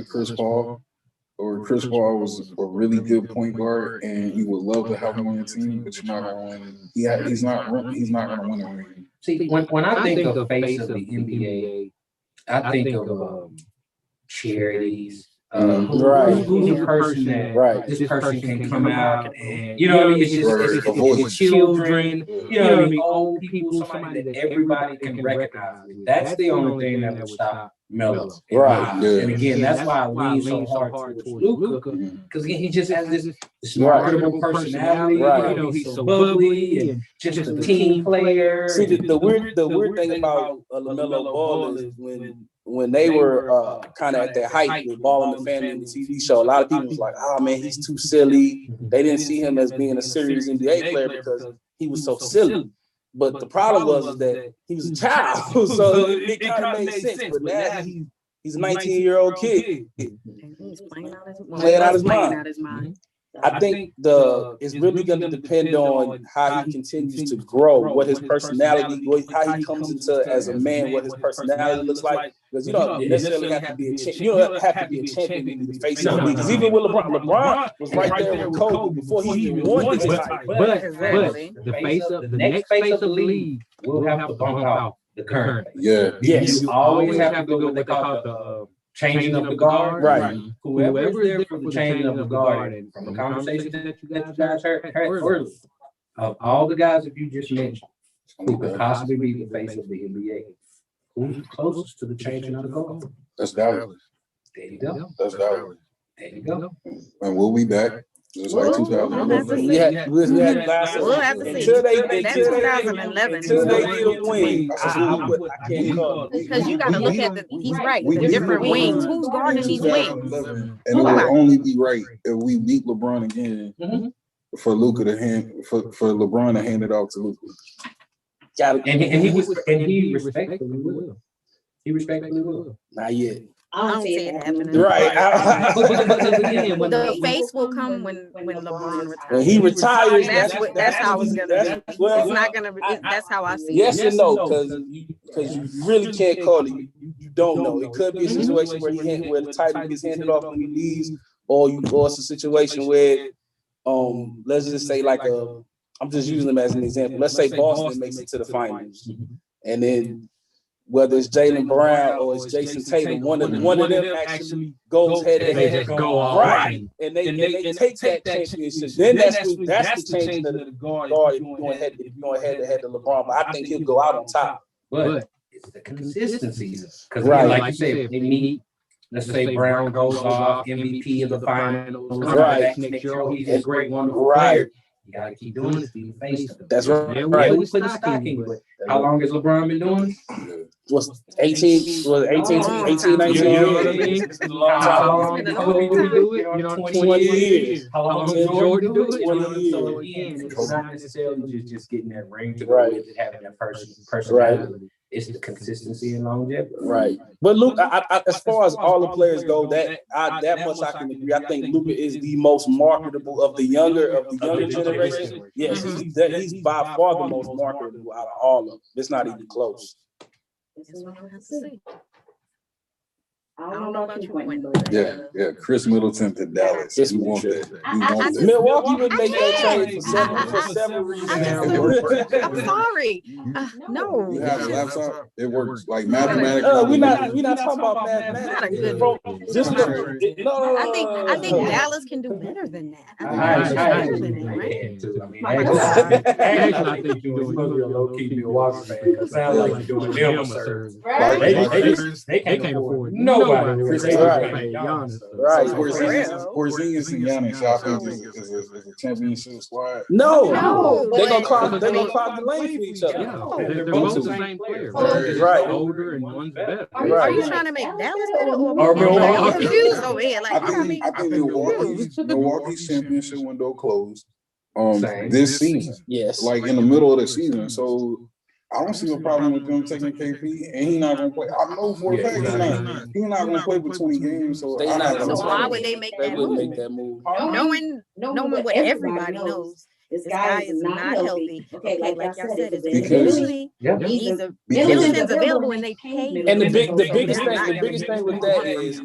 Chris Paul, or Chris Paul was a really good point guard, and you would love to have him on your team, but you're not going to win. He's not going to win a ring. See, when I think of face of the NBA, I think of charities. Who's a person that this person can come out and, you know what I mean? It's just it's children, you know what I mean? Old people, somebody that everybody can recognize. That's the only thing that will stop Melo. Right. And again, that's why I lean so hard towards Luka, because he just has this marketable personality. You know, he's so bubbly and just a team player. See, the weird thing about LaMelo Ball is when they were kind of at their height with Ball in the Family and the TV show, a lot of people was like, "Oh man, he's too silly." They didn't see him as being a serious NBA player because he was so silly. But the problem was that he was a child, so it kind of made sense. But now he's a 19-year-old kid. He's playing out his mind. I think it's really going to depend on how he continues to grow, what his personality, how he comes into as a man, what his personality looks like. Because you don't necessarily have to be a champion. You don't have to be a champion to be the face of the league. Because even with LeBron was right there with Kobe before he even won his title. But the next face of the league will have to bump out the current. Yeah. Yes. You always have to go what they call the changing of the guard. Right. Whoever is there for the changing of the guard, and from the conversation that you guys heard earlier, of all the guys that you just mentioned, who could possibly be the face of the NBA, who's closest to the changing of the guard? That's Dallas. There you go. That's Dallas. There you go. And we'll be back. Just like 2011. We had last We'll have to see. until they That's 2011. until they get a wing. I can't call it. Because you got to look at he's right, the different wings. Who's guarding these wings? And it will only be right if we beat LeBron again for Luka to for LeBron to hand it off to Luka. And he respectfully will. He respectfully will. Not yet. I don't see it happening. Right. The face will come when LeBron retires. When he retires, that's how it's gonna be. Well, it's not gonna be. That's how I see it. Yes and no, because you really can't call it. You don't know. It could be a situation where the title gets handed off when he leaves, or it's a situation where, let's just say I'm just using them as an example. Let's say Boston makes it to the finals, and then whether it's Jaylen Brown or it's Jason Tatum, one of them actually goes head to head, right, and they take that championship. Then that's the change of the guard if you're going head to head to LeBron. But I think he'll go out on top. But it's the consistency, because like you said, if they meet. Let's say Brown goes off MVP of the finals. Right. Next year, he's a great, wonderful player. You gotta keep doing this to be face. That's right. Yeah, we put the stocking, but how long has LeBron been doing this? Was 18, 19 You know what I mean? How long did Kobe do it? You know, 20 years. How long did Jordan do it? 20 years. So again, it's not necessarily just getting that ring to right. go with it, having that personality. Right. It's the consistency and longevity. Right. But Luke, I, as far as all the players go, that much I can agree. I think Luka is the most marketable of the younger generation. Yes, he's by far the most marketable out of all of them. It's not even close. This is what I have to see. I don't know about you, Quinn. Yeah. Chris Middleton to Dallas. Yes, You want that. Milwaukee would make that trade for several reasons. I'm sorry. No. You have a laptop. It works like mathematically. We're not talking about mathematics. Just no. I think Dallas can do better than that. I think you're supposed to be a low-key Milwaukee fan. It sounds like you're doing them a service. They can't afford nobody. Right. Porzingis and Giannis, I think is a championship squad. No. They're gonna clog the lane for each other. They're both the same players. Right. Older and one's better. Are you trying to make Dallas better or Milwaukee? I'm confused over here. I think Milwaukee's championship window closed this season. Yes. Like in the middle of the season. So I don't see no problem with them taking KP, and he's not going to play. I know for a fact he's not going to play for 20 games. So why would they make that move? Knowing what everybody knows. This guy is not healthy. Okay, like I said, it's availability. Middleton's available and they pay. And the biggest thing with that is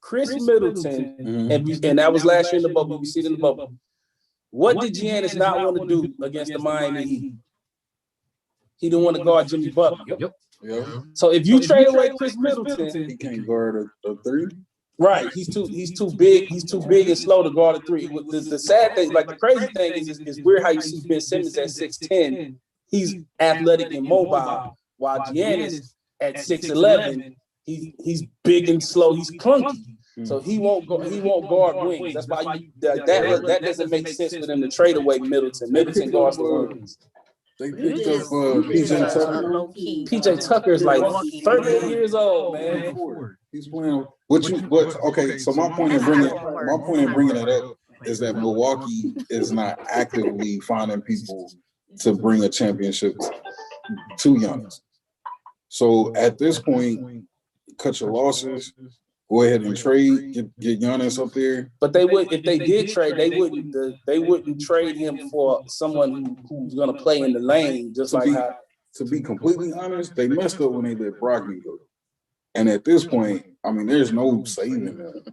Chris Middleton, and that was last year in the bubble. We see it in the bubble. What did Giannis not want to do against the Miami Heat? He didn't want to guard Jimmy Butler. Yeah. So if you trade away Chris Middleton, he can't guard a three. Right, he's too big. He's too big and slow to guard a three. The sad thing, like the crazy thing is weird how you see Ben Simmons at 6'10". He's athletic and mobile, while Giannis at 6'11", he's big and slow. He's clunky, so he won't guard wings. That's why that doesn't make sense for them to trade away Middleton. Middleton guards the wings. They picked up PJ Tucker. PJ Tucker is like 38 years old, man. He's playing. Okay, so my point in bringing it up is that Milwaukee is not actively finding people to bring a championship to Giannis. So at this point, cut your losses. Go ahead and trade, get Giannis up there. But they would, if they did trade, they wouldn't trade him for someone who's gonna play in the lane. To be completely honest, they messed up when they let Brogdon go. And at this point, I mean, there's no saving them.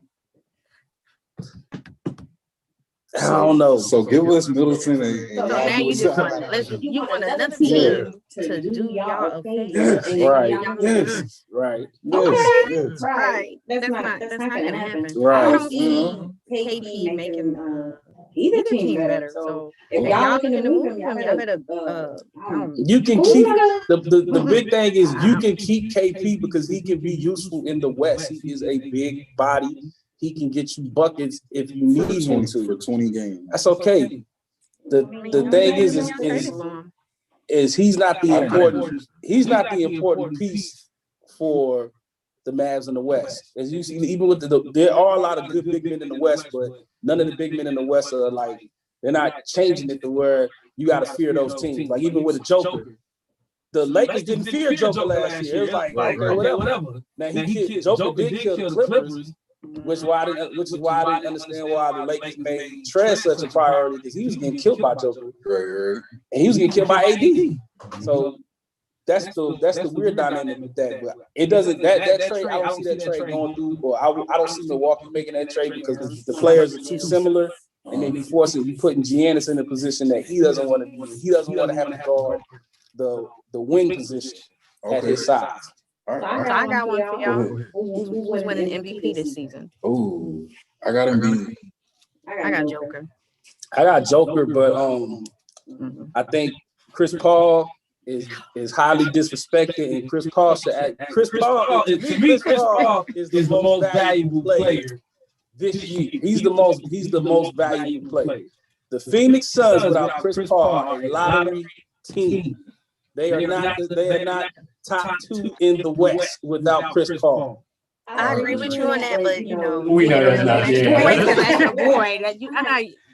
I don't know. So give us Middleton So now you want another team to do y'all a favor. Right. Yes. Right. Yes. Right. That's not gonna happen. Right. I don't see KP making either team better. So if y'all looking to move him, y'all better you can keep the big thing is you can keep KP because he can be useful in the West. He is a big body. He can get you buckets if you need him to for 20 games. That's okay. The thing is he's not the important piece for the Mavs in the West. As you see, even with there are a lot of good big men in the West, but none of the big men in the West are like, they're not changing it to where you got to fear those teams. Like even with the Joker, the Lakers didn't fear Joker last year. It was like, okay, whatever. Now Joker did kill the Clippers. Which is why I didn't understand why the Lakers made Trez such a priority, because he was getting killed by Joker, Right. and he was getting killed by AD. So that's the weird dynamic with that. But it doesn't that trade. I don't see that trade going through, or I don't see Milwaukee making that trade because the players are too similar, and then you putting Giannis in a position that he doesn't want to be. He doesn't want to have to guard the wing position at his size. So I got one for y'all. Who's winning MVP this season? Oh, I got Embiid. I got Joker. I got Joker, but I think Chris Paul is highly disrespected, and Chris Paul should act. Chris Paul is the most valuable player this year. He's the most valuable player. The Phoenix Suns without Chris Paul are a lottery team. They are not top 2 in the West without Chris Paul. I agree with you on that, but we know that's not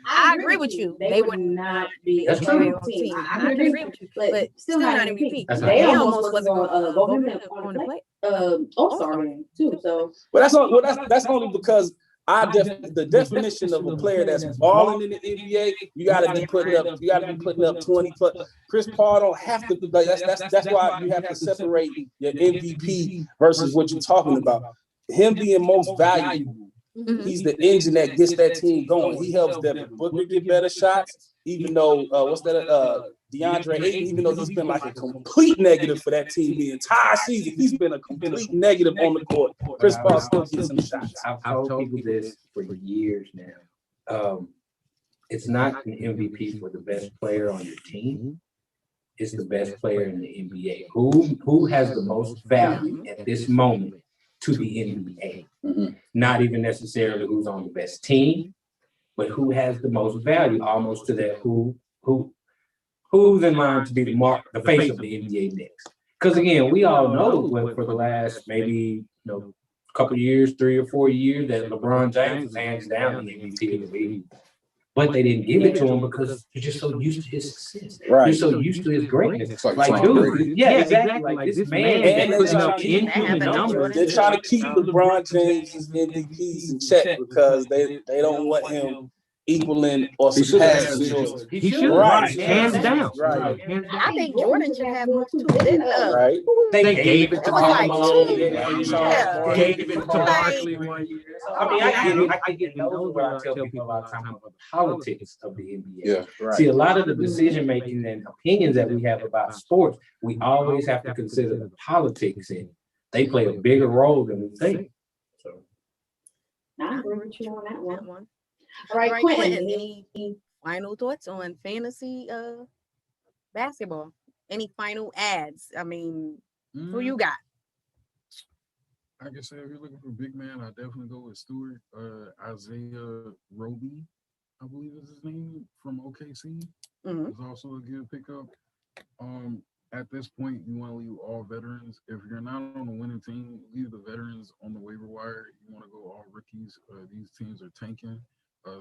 I agree with you. They would not be a team. I agree with you, but still not MVP. They almost wasn't going to go on the All-Star game too. So, but that's only because the definition of a player that's balling in the NBA, you got to be putting up 20 plus. Chris Paul don't have to. Like, that's why you have to separate your MVP versus what you're talking about. Him being most valuable, he's the engine that gets that team going. He helps Devin Booker get better shots. Even though DeAndre Ayton, even though he's been like a complete negative for that team the entire season, he's been a complete negative on the court. Chris Paul still gets some shots. I've told people this for years now. It's not an MVP for the best player on your team. It's the best player in the NBA. Who has the most value at this moment to the NBA? Not even necessarily who's on the best team, but who has the most value, almost to that who's in line to be the face of the NBA next. Because again, we all know for the last maybe couple of years, 3 or 4 years, that LeBron James was hands down the MVP of the league. But they didn't give it to him because they're just so used to his success. Right. They're so used to his greatness. Like dude, yeah, exactly. Like this man, and is putting up inhuman numbers. They're trying to keep LeBron James' MVPs in check because they don't want him equaling or He should have surpassing had Jordan. He should, Right. hands down. Right. Hands down. I think Jordan should have more too. Right. They gave it to It was like Malone. two. Yeah. Gave it to Like- Barkley 1 year. I mean, I get those are what I tell people a lot of time about the politics of the NBA. Yeah. Right. See, a lot of the decision making and opinions that we have about sports, we always have to consider the politics in it. They play a bigger role than we think. So, I agree with you on that That one. one. All right, Quentin. Any final thoughts on fantasy basketball? Any final ads? I mean, who you got? Like I said, if you're looking for a big man, I definitely go with Stewart. Isaiah Roby, I believe is his name, from OKC. Mhm. Is also a good pickup. At this point, you want to leave all veterans. If you're not on a winning team, leave the veterans on the waiver wire. You want to go all rookies. These teams are tanking,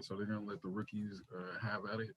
so they're gonna let the rookies have at it.